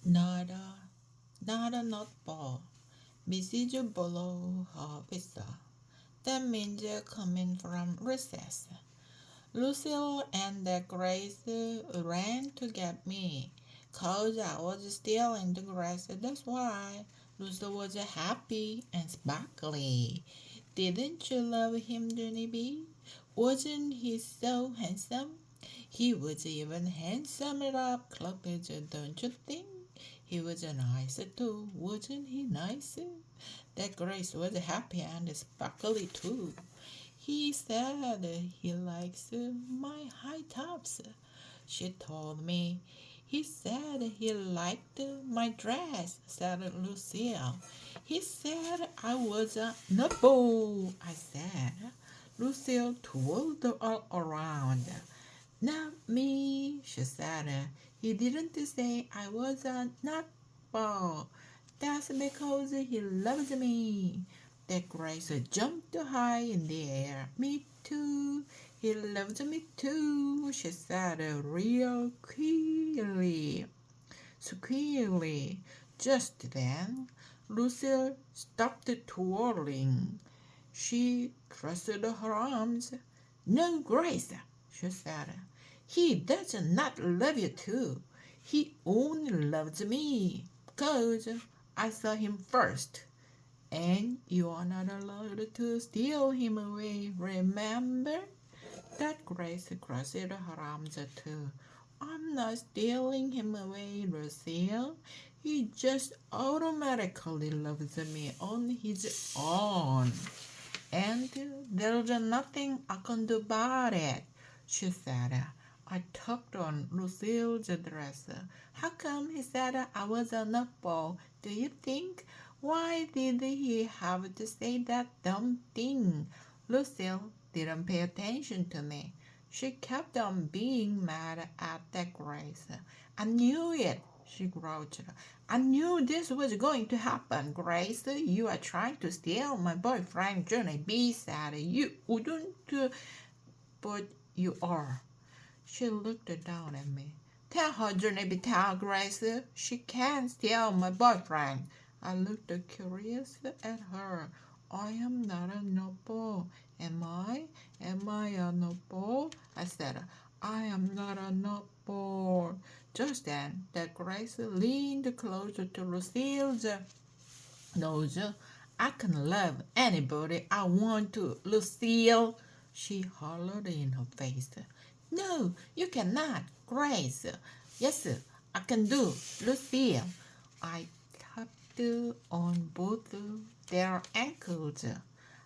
Not a, not a nutball. Mrs. Below her whistle. That means coming from recess. Lucille and Grace ran to get me, 'cause I was still in the grass. That's why Lucille was happy and sparkly. Didn't you love him, Junie B? Wasn't he so handsome? He was even handsomer up close, don't you think? He was nice too, wasn't he nice? That Grace was happy and sparkly too. He said he likes my high tops. She told me. He said he liked my dress, said Lucille. He said I was a nutball, I said. Lucille twirled all around. Not me, she said. He didn't say I was a nutball. That's because he loves me. That Grace jumped high in the air. Me too. He loves me too, she said real queerly. Squealy. Just then, Lucille stopped twirling. She crossed her arms. No, Grace, she said. He does not love you too. He only loves me, 'cause I saw him first. And you are not allowed to steal him away, remember? That Grace crossed her arms too. I'm not stealing him away, Lucille. He just automatically loves me on his own. And there's nothing I can do about it, she said. I tugged on Lucille's dress. How come he said I was a nutball, do you think? Why did he have to say that dumb thing? Lucille didn't pay attention to me. She kept on being mad at that Grace. I knew it, she grouched. I knew this was going to happen, Grace. You are trying to steal my boyfriend, Junie B said. You wouldn't, but you are. She looked down at me. Tell her, Junie B, tell Grace. She can't steal my boyfriend. I looked curious at her. I am not a noble. Am I? Am I a noble? I said. I am not a noble. Just then, that Grace leaned closer to Lucille's nose. I can love anybody I want to, Lucille, she hollered in her face. No, you cannot, Grace. Yes, I can do, Lucille. I tapped on both their ankles.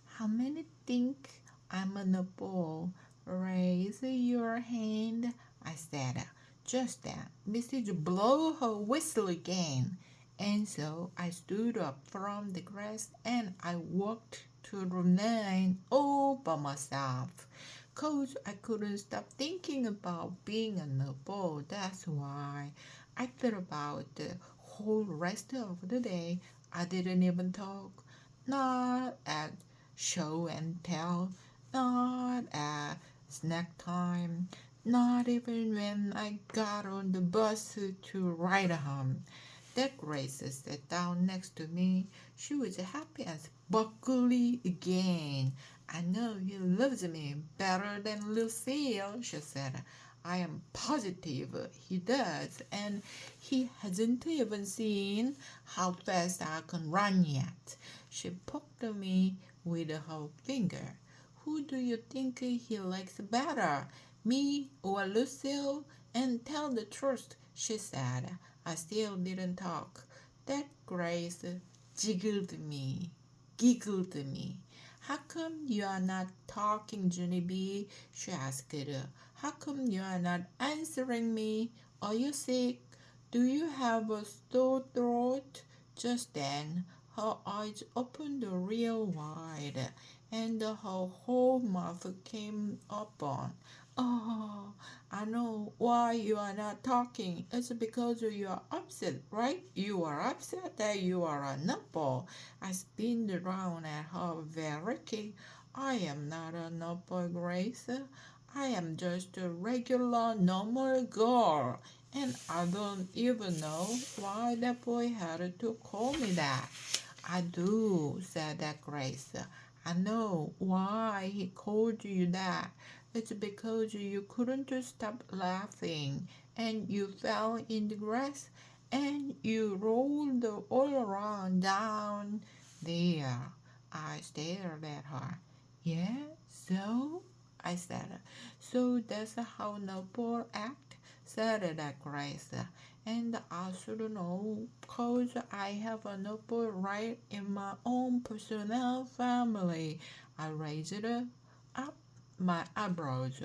How many think I'm on a ball? Raise your hand, I said. Just then, Mrs. Blow her whistle again. And so I stood up from the grass and I walked to room 9 all by myself. 'Cause I couldn't stop thinking about being a noble. That's why I thought about the whole rest of the day. I didn't even talk. Not at show and tell, not at snack time, not even when I got on the bus to ride home. That Grace sat down next to me. She was happy as broccoli again. I know he loves me better than Lucille, she said. I am positive he does, and he hasn't even seen how fast I can run yet. She poked me with her finger. Who do you think he likes better, me or Lucille? And tell the truth, she said. I still didn't talk. That Grace giggled me. How come you are not talking, Junie B? She asked. How come you are not answering me? Are you sick? Do you have a sore throat? Just then, her eyes opened real wide, and her whole mouth came open. Oh, I know why you are not talking. It's because you are upset, right? You are upset that you are a nutball. I spun around at her very quick. I am not a nutball, Grace. I am just a regular, normal girl. And I don't even know why that boy had to call me that. I do, said that Grace. I know why he called you that. It's because you couldn't stop laughing and you fell in the grass and you rolled all around down there. I stared at her. Yeah, so? I said. So that's how noble act, said that Grace. And I should know, 'cause I have a noble right in my own personal family. I raised up my eyebrows.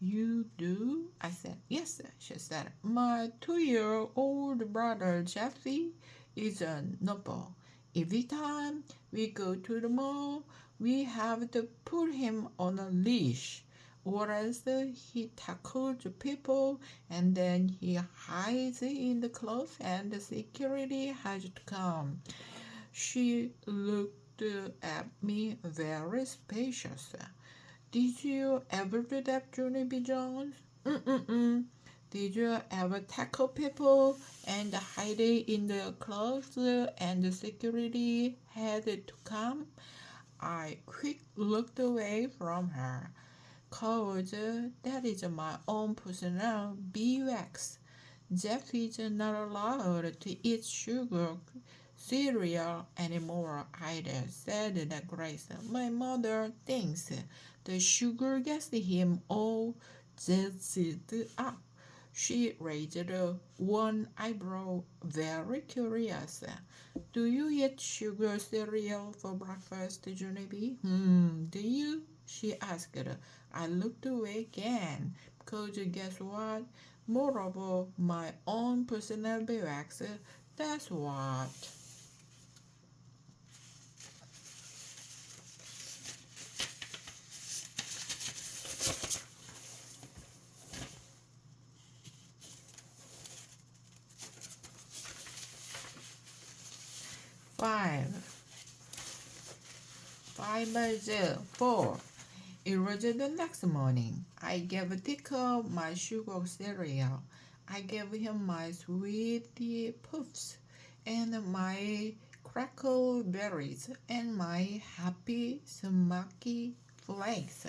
You do? I said. Yes, she said. My 2-year-old brother Jeffy is a noble. Every time we go to the mall, we have to put him on a leash, or else he tackles people and then he hides in the clothes and the security has to come. She looked at me very spacious. Did you ever do that, Junie B. Jones? Mm-mm-mm. Did you ever tackle people and hide it in the clothes and the security had to come? I quick looked away from her. 'Cause that is my own personal beeswax. Jeff is not allowed to eat sugar cereal anymore either, said the Grace. My mother thinks the sugar gets him all jazzed up. She raised one eyebrow, very curious. Do you eat sugar cereal for breakfast, Junie? Do you? She asked. I looked away again, because guess what? More of my own personal beeswax, that's what. 5. 4. It was the next morning. I gave Tico my sugar cereal. I gave him my sweetie puffs and my crackle berries and my happy smoky flakes.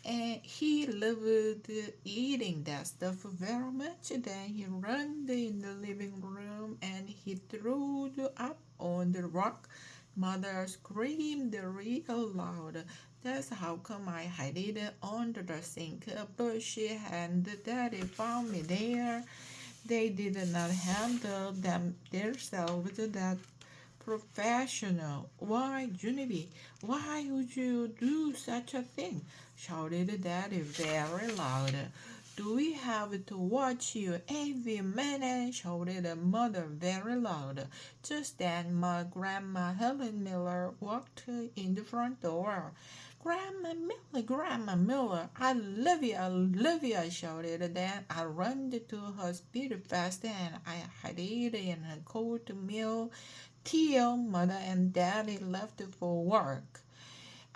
And he loved eating that stuff very much. Then he ran in the living room and he threw up on the rock. Mother screamed real loud. That's how come I hid it under the sink. But she and Daddy found me there. They did not handle them themselves that professional. Why, Junie B, why would you do such a thing? Shouted Daddy very loud. Do we have to watch you every minute? Shouted Mother very loud. Just then, my Grandma Helen Miller walked in the front door. Grandma Miller, I love you, I shouted. Then I ran to her speed fast and I hid in her coat meal till Mother and Daddy left for work.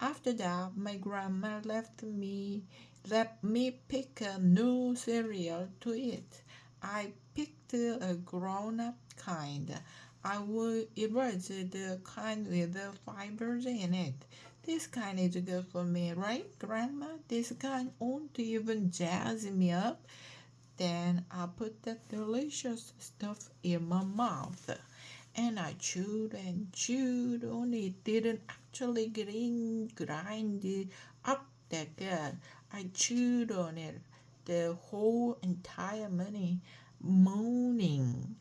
After that, my grandma let me pick a new cereal to eat. I picked a grown-up kind. It was the kind with the fibers in it. This kind is good for me, right, Grandma? This kind won't even jazz me up. Then I put that delicious stuff in my mouth. And I chewed and chewed, only it didn't actually grind it up that good. I chewed on it the whole entire morning.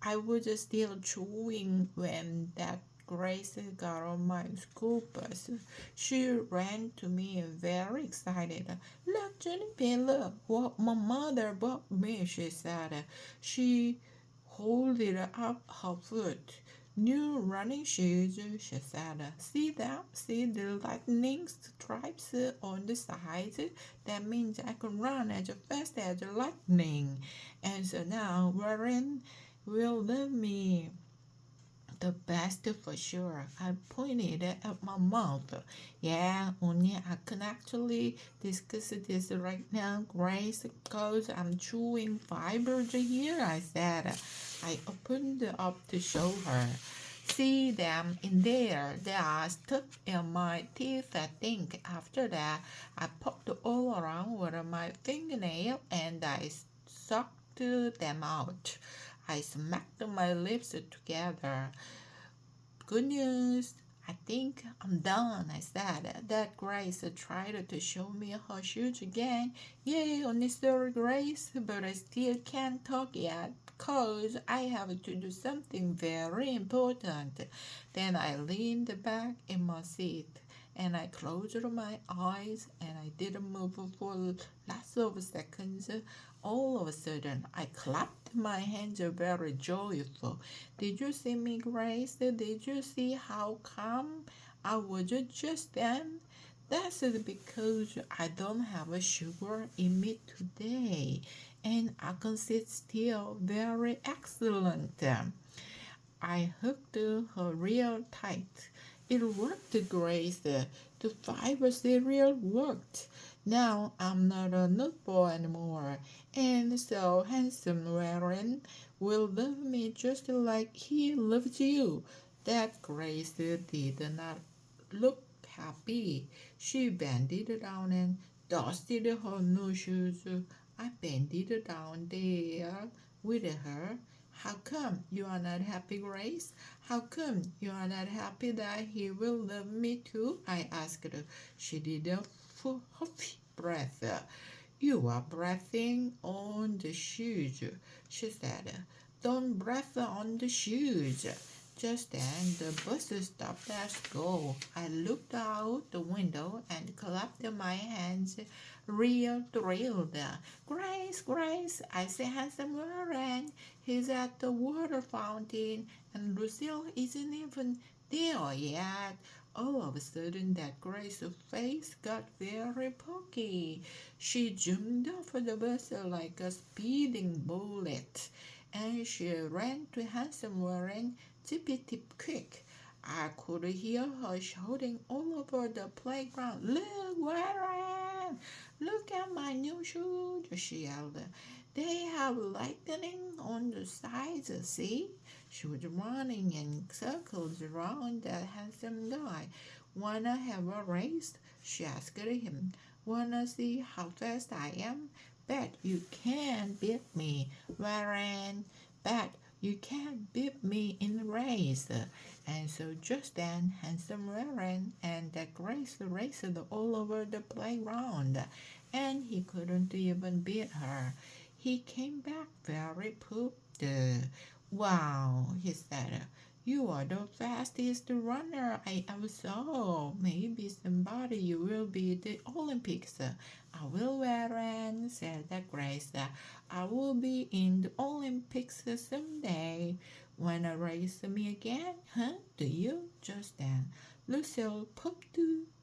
I was still chewing when that Grace got on my school bus. She ran to me very excited. Look, Jennifer, look what my mother bought me, she said. She holded up her foot. New running shoes, she said. See that? See the lightning stripes on the sides? That means I can run as fast as lightning. And so now Warren will let me The best for sure. I pointed at my mouth. Yeah, only I can actually discuss this right now, Grace, because I'm chewing fibers here, I said. I opened up to show her. See them in there. They are stuck in my teeth, I think. After that, I poked all around with my fingernail and I sucked them out. I smacked my lips together. Good news. I think I'm done, I said. That Grace tried to show me her shoes again. Yay, only sorry, Grace, but I still can't talk yet because I have to do something very important. Then I leaned back in my seat and I closed my eyes and I didn't move for lots of seconds. All of a sudden, I clapped my hands very joyful. Did you see me, Grace? Did you see how calm I was just then? That's because I don't have a sugar in me today, and I can sit still very excellent. I hooked her real tight. It worked, Grace. The fiber cereal worked. Now I'm not a nutball anymore, and so handsome Warren will love me just like he loves you. That Grace did not look happy. She bended down and dusted her new shoes. I bended down there with her. How come you are not happy, Grace? How come you are not happy that he will love me too? I asked her. She did a huffy breath. You are breathing on the shoes, she said. Don't breath on the shoes. Just then the bus stopped at school. I looked out the window and clapped my hands, real thrilled. Grace, Grace, I see handsome Warren. He's at the water fountain, and Lucille isn't even there yet. All of a sudden, that Grace's face got very pokey. She jumped off the bus like a speeding bullet, and she ran to handsome Warren tippy-tip quick. I could hear her shouting all over the playground. Look, Warren! Look at my new shoes, she yelled. They have lightning on the sides, see? She was running in circles around that handsome guy. Wanna have a race? She asked him. Wanna see how fast I am? Bet you can't beat me, Warren. Bet you can't beat me in a race. And so just then, handsome Warren and that Grace raced all over the playground, and he couldn't even beat her. He came back very pooped. Wow, he said. You are the fastest runner I ever saw. Maybe somebody will be the Olympics. I will, Warren, said Grace. I will be in the Olympics someday. Wanna race me again? Huh? Do you? Just then, Lucille popped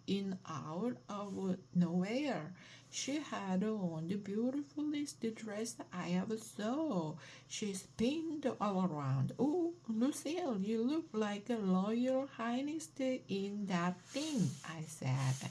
in out of nowhere. She had on the beautifulest dress I ever saw. She spinned all around. Oh, Lucille, you look like a royal highness in that thing, I said.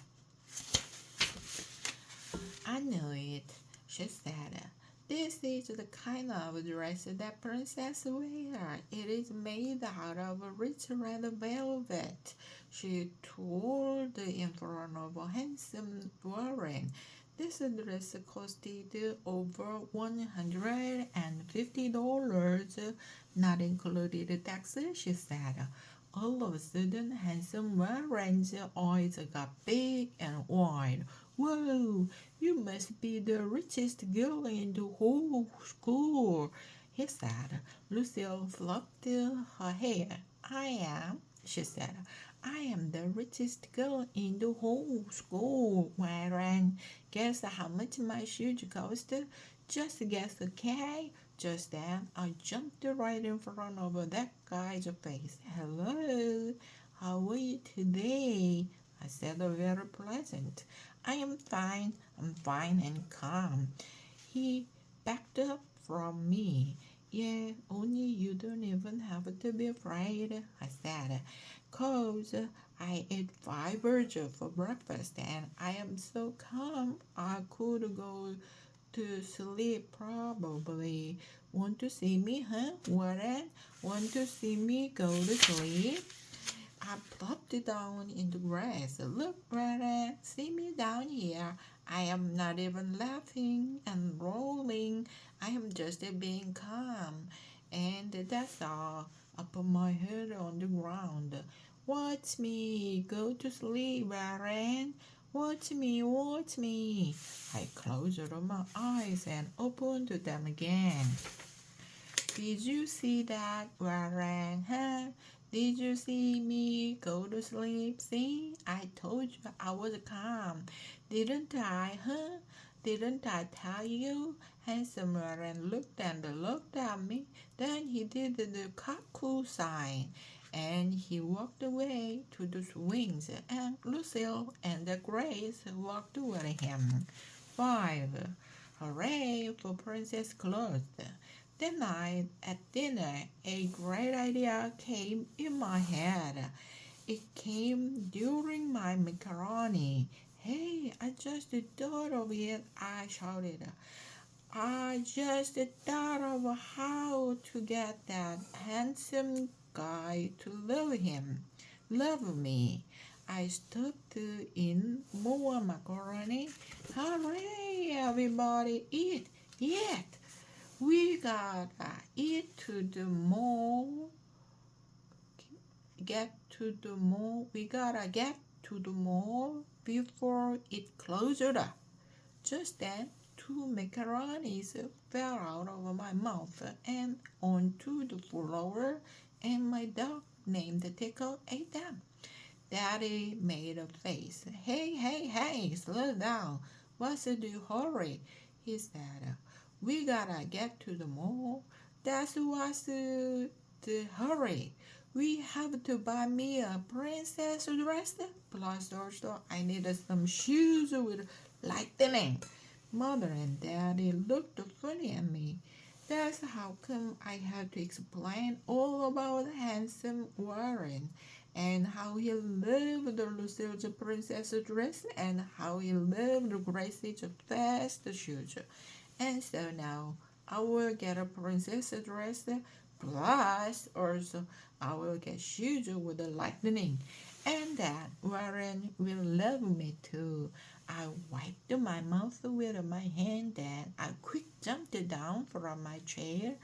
I knew it, she said. This is the kind of dress that princesses wear. It is made out of rich red velvet. She twirled in front of a handsome Warren. This dress costed over $150, not included taxes, she said. All of a sudden, handsome Warren's eyes got big and wide. Whoa, you must be the richest girl in the whole school, he said. Lucille fluffed her hair. I am, she said. I am the richest girl in the whole school, Warren. Guess how much my shoes cost? Just guess, okay? Just then, I jumped right in front of that guy's face. Hello, how are you today? I said, very pleasant. I'm fine and calm. He backed up from me. Yeah, only you don't even have to be afraid, I said, 'cause I ate 5 burgers for breakfast and I am so calm I could go to sleep probably. Want to see me, huh, Warren? Want to see me go to sleep? I plopped down in the grass. Look, Warren, see me down here. I am not even laughing and rolling. I am just being calm. And that's all. I put my head on the ground. Watch me. Go to sleep, Warren. Watch me, watch me. I closed my eyes and opened them again. Did you see that, Warren? Huh? Did you see me go to sleep? See, I told you I was calm. Didn't I, huh? Didn't I tell you? Handsome Warren looked at me. Then he did the cuckoo sign. And he walked away to the swings, and Lucille and the Grace walked with him. 5. Hooray for Princess Claus! That night at dinner, a great idea came in my head. It came during my macaroni. Hey, I just thought of it, I shouted. I just thought of how to get that handsome guy to love me. I stuffed in more macaroni. Hooray, everybody, eat! We gotta eat to the mall. We gotta get to the mall before it closes up. Just then, 2 macaronis fell out of my mouth and onto the floor, and my dog named Tickle ate them. Daddy made a face. Hey, slow down. What's the hurry? He said. We gotta get to the mall. That's what's the hurry. We have to buy me a princess dress. Plus, also, I needed some shoes with lightning. Mother and Daddy looked funny at me. That's how come I had to explain all about handsome Warren and how he loved Lucille's princess dress and how he loved Gracie's fast shoes. And so now I will get a princess dress plus also I will get shoes with the lightning. And that Warren will love me too. I wiped my mouth with my hand and I quick jumped down from my chair.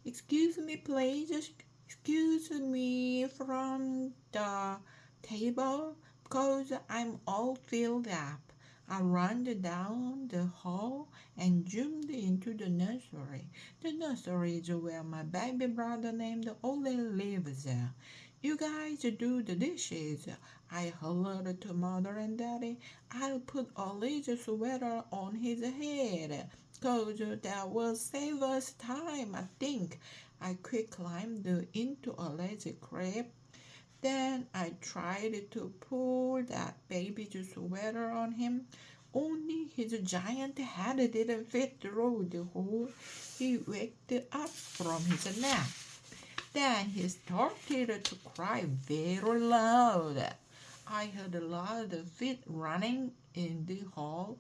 Excuse me, please. Excuse me from the table because I'm all filled up. I ran down the hall and jumped into the nursery. The nursery is where my baby brother named Ole lives. You guys do the dishes. I hollered to Mother and Daddy. I'll put Ole's sweater on his head, 'cause that will save us time, I think. I quick climbed into Ole's crib. Then I tried to pull that baby's sweater on him. Only his giant head didn't fit through the hole. He waked up from his nap. Then he started to cry very loud. I heard a lot of feet running in the hall.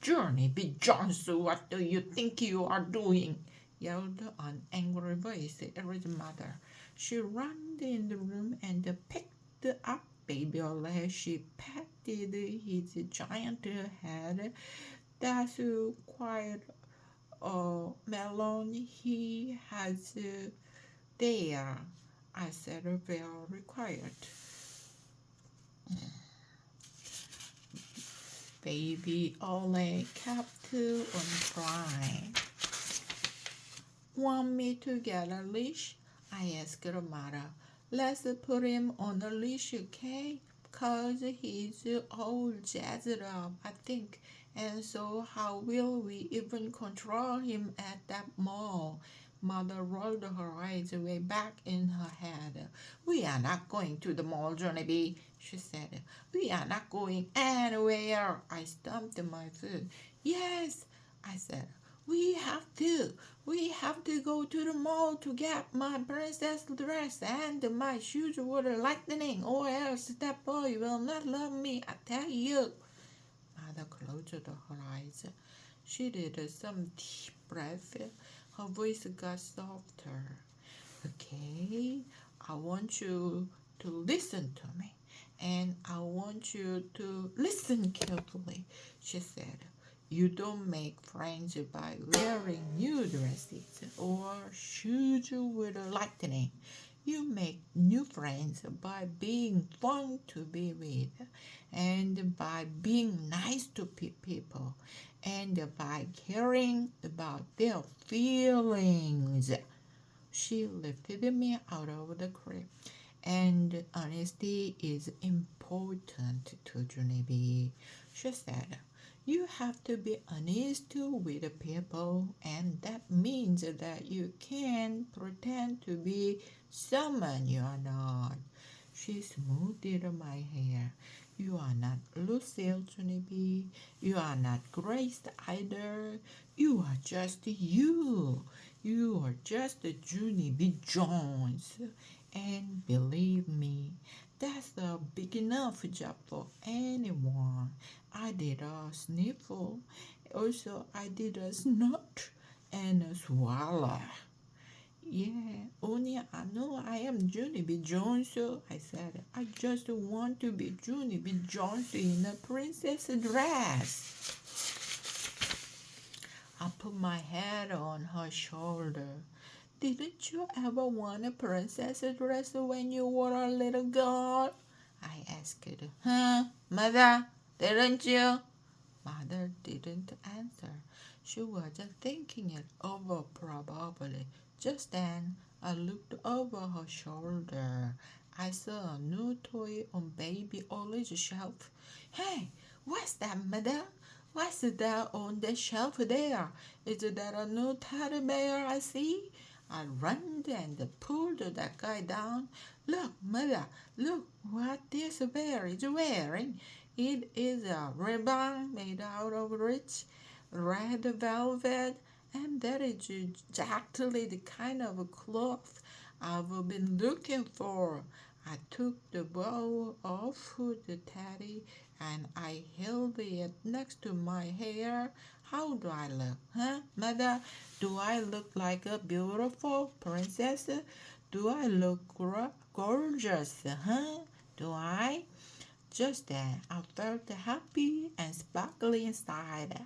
Junie B. Johnson, what do you think you are doing? Yelled an angry voice at his mother. She ran in the room and picked up baby Ole. She patted his giant head. That's quite a melon he has there, I said very quiet. Baby Ole kept on crying. Want me to get a leash? I asked her mother. Let's put him on a leash, okay? 'Cause he's all jazzed up, I think. And so how will we even control him at that mall? Mother rolled her eyes way back in her head. We are not going to the mall, Junie B, she said. We are not going anywhere. I stamped my foot. Yes, I said. We have to. We have to go to the mall to get my princess dress and my shoes with lightning, or else that boy will not love me, I tell you. Mother closed her eyes. She did some deep breath. Her voice got softer. Okay, I want you to listen to me, and I want you to listen carefully, she said. You don't make friends by wearing new dresses or shoes with lightning. You make new friends by being fun to be with, and by being nice to people, and by caring about their feelings. She lifted me out of the crib, and honesty is important to Junie B. She said, you have to be honest with people, and that means that you can't pretend to be someone you are not. She smoothed my hair. You are not Lucille, Junie B. You are not Grace either. You are just you. You are just a Junie B. Jones. And believe me, that's a big enough job for anyone. I did a sniffle. Also, I did a snort and a swallow. Yeah, only I know I am Junie B. Jones, so I said, I just want to be Junie B. Jones in a princess dress. I put my head on her shoulder. Didn't you ever want a princess dress when you were a little girl? I asked. Huh, Mother? Didn't you? Mother didn't answer. She was thinking it over probably. Just then, I looked over her shoulder. I saw a new toy on Baby Ollie's shelf. Hey, what's that, Mother? What's that on the shelf there? Is that a new teddy bear I see? I ran and pulled that guy down. Look, Mother, look what this bear is wearing. It is a ribbon made out of rich red velvet, and that is exactly the kind of cloth I've been looking for. I took the bow off the teddy and I held it next to my hair. How do I look, huh, Mother? Do I look like a beautiful princess? Do I look gorgeous, huh? Do I? Just then, I felt happy and sparkly inside.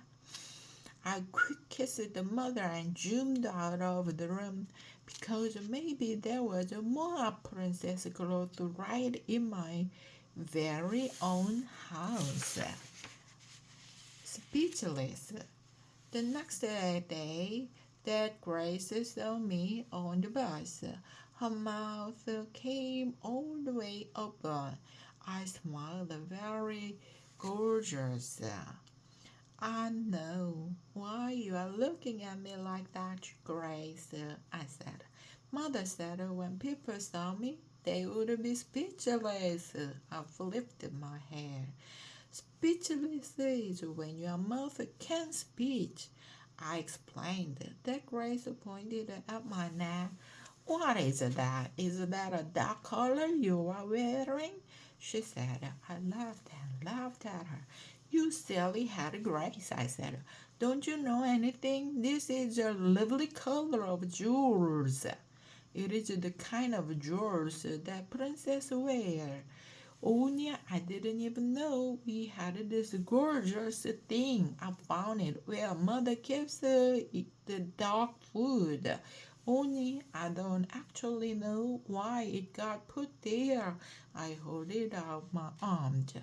I quick kissed the mother and zoomed out of the room because maybe there was more princess clothes right in my very own house. Speechless. The next day, that Grace saw me on the bus. Her mouth came all the way open. I smiled very gorgeous. I know why you are looking at me like that, Grace, I said. Mother said when people saw me, they would be speechless. I flipped my hair. Speechless is when your mouth can't speak. I explained. That Grace pointed at my neck. What is that? Is that a dark color you are wearing? She said. I laughed and laughed at her. You silly head, Grace, I said. Don't you know anything? This is a lovely color of jewels. It is the kind of jewels that princess wear. Only I didn't even know we had this gorgeous thing. I found it where mother keeps the dog food. Only I don't actually know why it got put there. I hold it out my arms.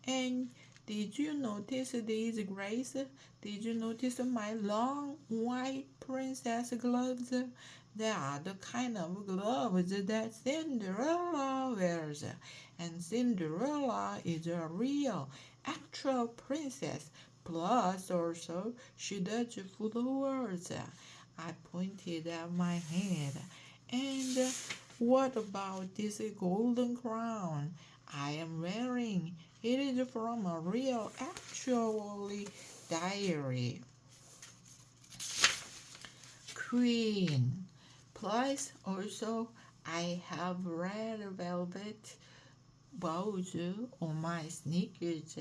And did you notice these, Grace? Did you notice my long white princess gloves? They are the kind of gloves that Cinderella wears. And Cinderella is a real, actual princess. Plus, also, she does flowers. I pointed at my head. And what about this golden crown I am wearing? It is from a real, actually diary. queen. Plus, also, I have red velvet bows on my sneakers,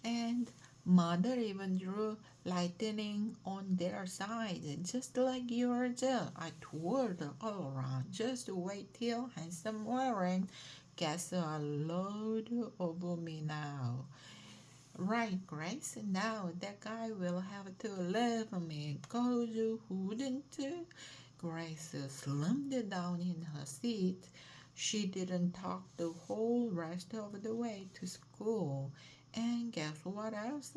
and mother even drew lightning on their side, just like yours. I toured all around. Just wait till handsome Warren gets a load over me now. Right, Grace. Now that guy will have to leave me, cause wouldn't Grace slumped down in her seat. She didn't talk the whole rest of the way to school. And guess what else?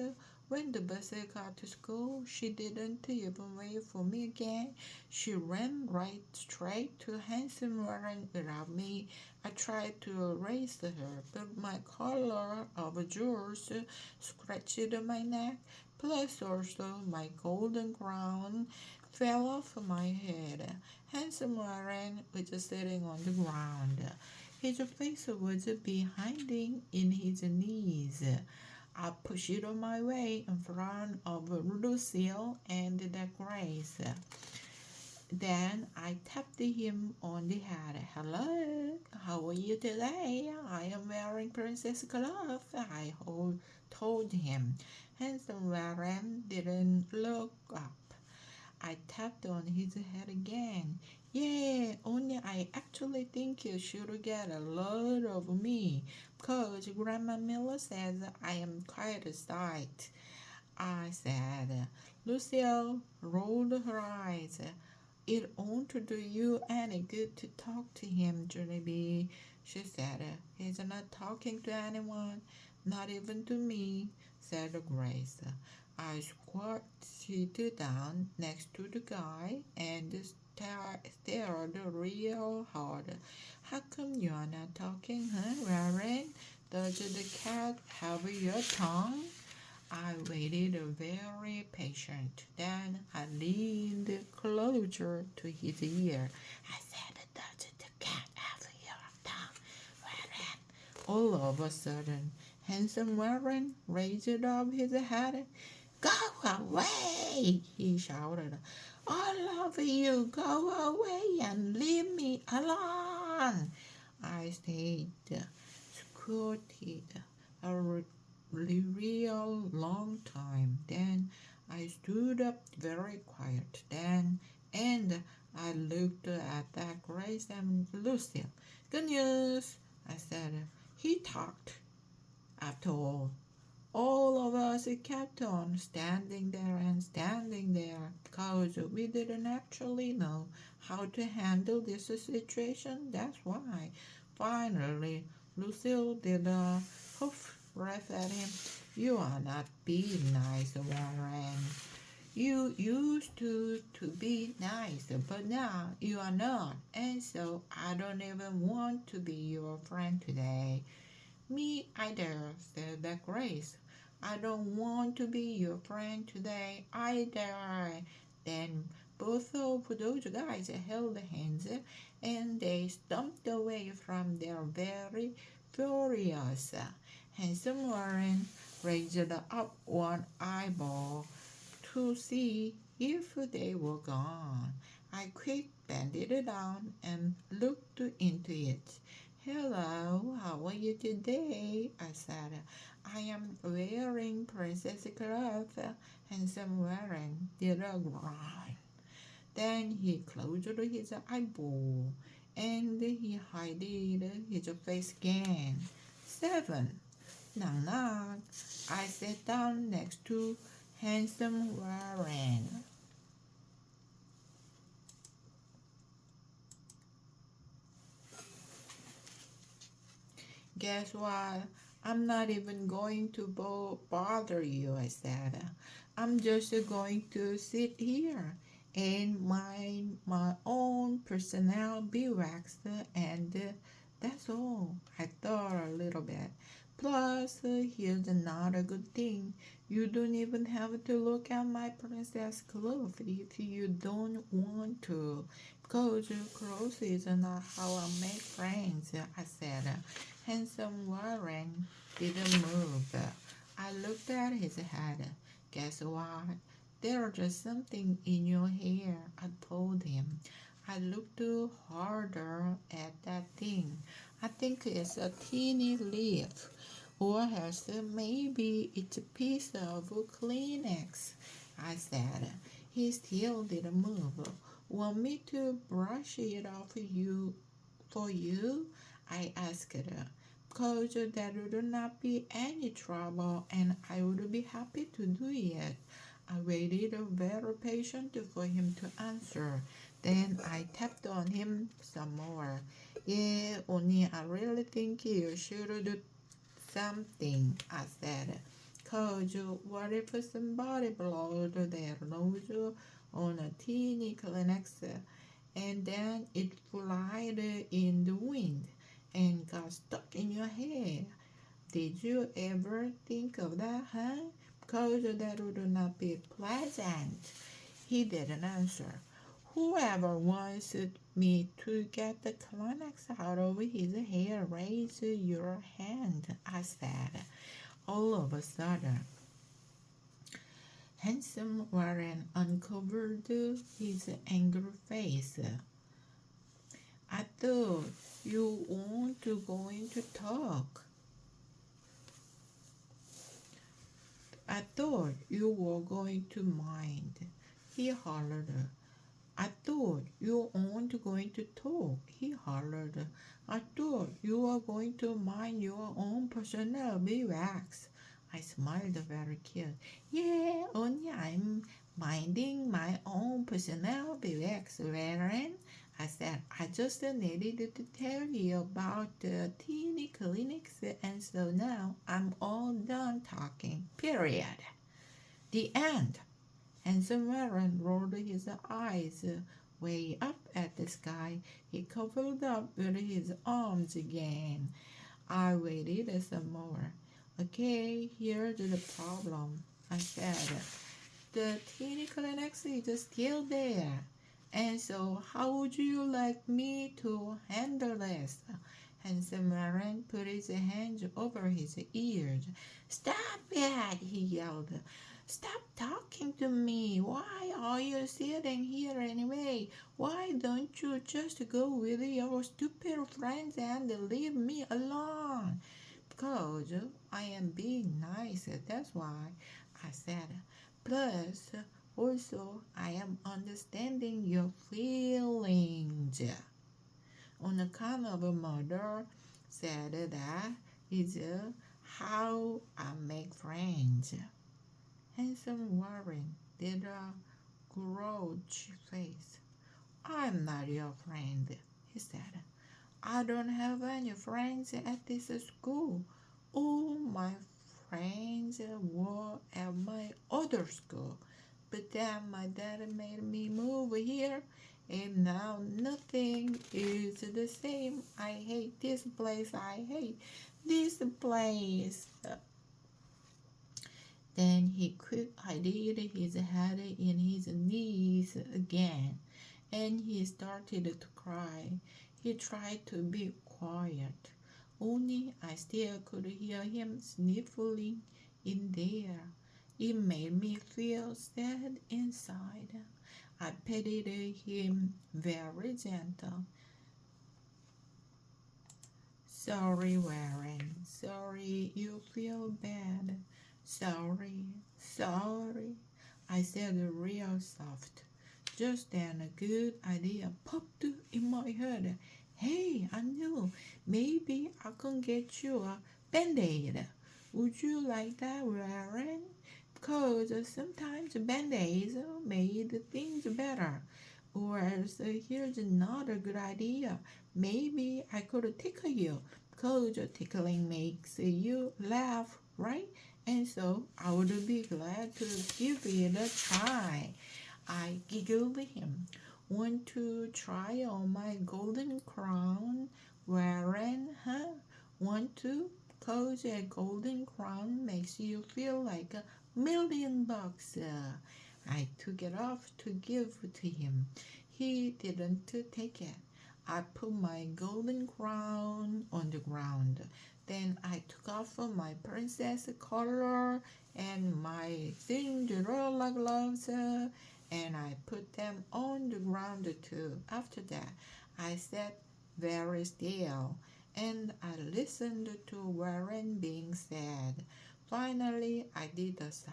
When the bus got to school, she didn't even wait for me again. She ran right straight to Hanson Warren without me. I tried to erase her, but my collar of jewels scratched my neck, plus also my golden crown fell off my head. Handsome Warren was sitting on the ground. His face was behind him in his knees. I pushed it on my way in front of Lucille and the Grace. Then I tapped him on the head. Hello, how are you today? I am wearing princess clothes, told him. Handsome Warren didn't look up. I tapped on his head again. Yeah, only I actually think you should get a load of me, 'cause Grandma Miller says I am quite a sight. I said. Lucille rolled her eyes. It won't do you any good to talk to him, Junie B, she said. He's not talking to anyone, not even to me, said Grace. I squatted down next to the guy and stared real hard. How come you're not talking, huh, Warren? Does the cat have your tongue? I waited very patient. Then I leaned closer to his ear. I said, does the cat have your tongue, Warren? All of a sudden, handsome Warren raised up his head. Go away, he shouted. All of you, go away and leave me alone. I stayed, squatted, a real long time. Then I stood up very quiet. And I looked at that Grace and Lucille. Good news, I said. He talked. After all of us kept on standing there and standing there because we didn't actually know how to handle this situation. That's why. Finally, Lucille did a hoof breath at him. You are not being nice, Warren. You used to be nice, but now you are not, and so I don't even want to be your friend today. Me either, said that Grace. I don't want to be your friend today either. Then both of those guys held hands and they stumped away from there very furious. Handsome Warren raised up one eyeball to see if they were gone. I quick bent it down and looked into it. Hello, how are you today? I said. I am wearing princess clothes. Handsome Warren did a groan. Then he closed his eyeball and he hid his face again. 7. Knock knock. I sat down next to handsome Warren. Guess what? I'm not even going to bother you, I said. I'm just going to sit here in my own personal beeswax and that's all. I thought a little bit. Plus, here's another good thing. You don't even have to look at my princess clothes if you don't want to. Because clothes is not how I make friends, I said. Handsome Warren didn't move. I looked at his head. Guess what? There's something in your hair, I told him. I looked harder at that thing. I think it's a teeny leaf. Or else maybe it's a piece of Kleenex, I said. He still didn't move. Want me to brush it off you for you? I asked. Because that would not be any trouble and I would be happy to do it. I waited very patient for him to answer. Then I tapped on him some more. Yeah, only I really think you should do something, I said. Cause what if somebody blows their nose on a teeny Kleenex and then it flied in the wind and got stuck in your hair? Did you ever think of that, huh? Cause that would not be pleasant. He didn't answer. Whoever wants me to get the Kleenex out of his hair, raise your hand, I said. All of a sudden, handsome Warren uncovered his angry face. I thought you weren't going to talk. I thought you were going to mind. He hollered. I thought you weren't going to talk, he hollered. I thought you were going to mind your own personal beeswax. I smiled very cute. Yeah, only I'm minding my own personal beeswax, Warren. I said, I just needed to tell you about the teeny clinics, and so now I'm all done talking. Period. The end. Handsome Warren rolled his eyes way up at the sky. He covered up with his arms again. I waited some more. Okay, here's the problem, I said. The teeny Kleenex is still there. And so how would you like me to handle this? Handsome Warren put his hands over his ears. Stop it, he yelled. Stop talking to me. Why are you sitting here anyway? Why don't you just go with your stupid friends and leave me alone? Because I am being nice, that's why, I said. Plus, also, I am understanding your feelings. On account of a mother, said that is how I make friends. Handsome Warren did a grouchy face. I'm not your friend, he said. I don't have any friends at this school. All my friends were at my other school. But then my dad made me move here, and now nothing is the same. I hate this place. I hate this place. Then he hid his head in his knees again, and he started to cry. He tried to be quiet, only I still could hear him sniffling in there. It made me feel sad inside. I petted him very gentle. Sorry, Warren. Sorry you feel bad. Sorry, sorry. I said real soft. Just then a good idea popped in my head. Hey, I knew maybe I can get you a band-aid. Would you like that, Warren? Because sometimes band-aids made things better. Or else here's another good idea. Maybe I could tickle you because tickling makes you laugh, right? And so I would be glad to give it a try. I giggled at him. Want to try on my golden crown, Warren, huh? Want to? Cause a golden crown makes you feel like $1,000,000. I took it off to give to him. He didn't take it. I put my golden crown on the ground. Then I took off my princess collar and my Cinderella gloves, and I put them on the ground too. After that, I sat very still, and I listened to Warren being said. Finally, I did a sigh,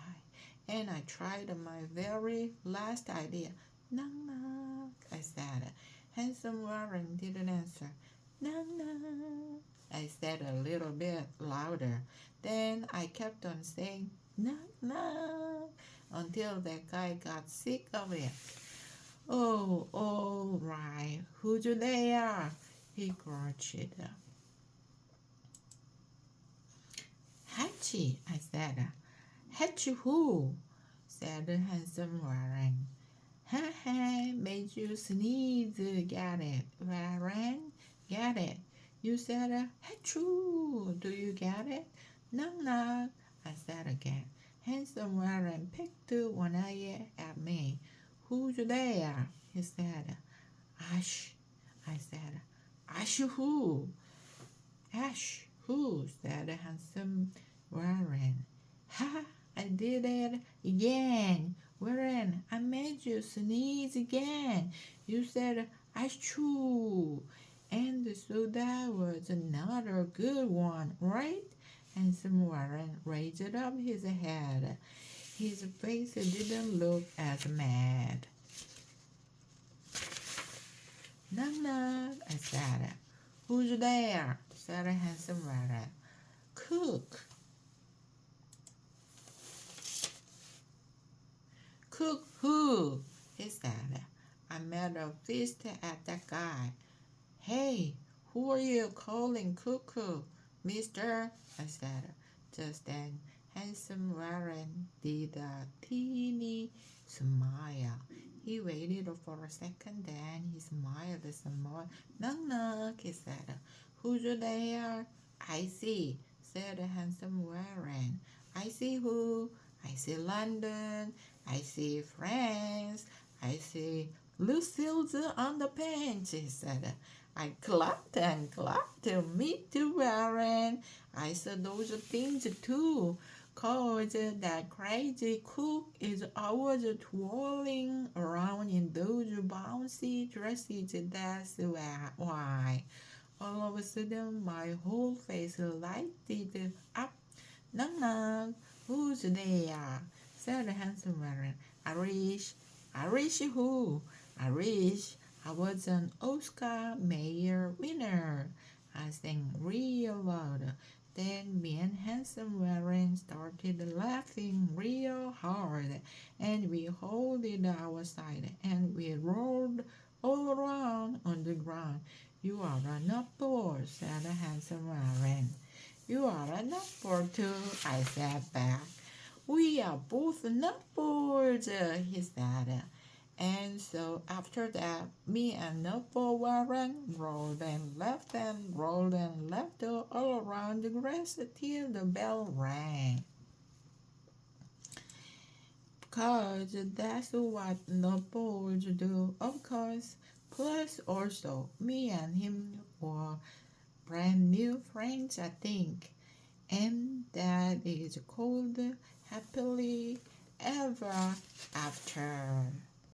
and I tried my very last idea. Knock, knock, I said. Handsome Warren didn't answer. Knock, knock, I said a little bit louder. Then I kept on saying, knock, knock, until that guy got sick of it. Oh, all right, who's there? He grunted. Hatchie, I said. Hatchie who? Said handsome Warren. Ha ha, made you sneeze, got it. Warren, get it. You said, Hatchoo, do you get it? Knock, knock, I said again. Handsome Warren picked one eye at me. Who's there? He said. Ash, I said. Ash who? Ash who? Said handsome Warren. Ha, I did it again. Warren, I made you sneeze again. You said, achoo. And so that was another good one, right? Handsome Warren raised up his head. His face didn't look as mad. Knock, knock, I said. Who's there? Said handsome Warren. Cook. Cook who? He said. I made a fist at that guy. Hey, who are you calling cuckoo, mister? I said. Just then, handsome Warren did a teeny smile. He waited for a second, then he smiled some more. Knock, knock, he said. Who's there? I see, said handsome Warren. I see who? I see London. I see France. I see Lucille's underpants, he said. I clapped and clapped to meet the Warren. I saw those things too, 'cause that crazy cook is always twirling around in those bouncy dresses. That's why. All of a sudden, my whole face lighted up. Knock, knock, who's there? Said the handsome Warren. I wish who? I wish I was an Oscar Mayer winner. I sang real loud. Then me and handsome Warren started laughing real hard, and we holded our side, and we rolled all around on the ground. You are a nutball, said the handsome Warren. You are a nutball too, I said back. We are both nutballs, he said. And so after that, me and Nutball Warren rolled and left all around the grass till the bell rang. 'Cause that's what nutballs do, of course. Plus also, me and him were brand new friends, I think. And that is called happily ever after.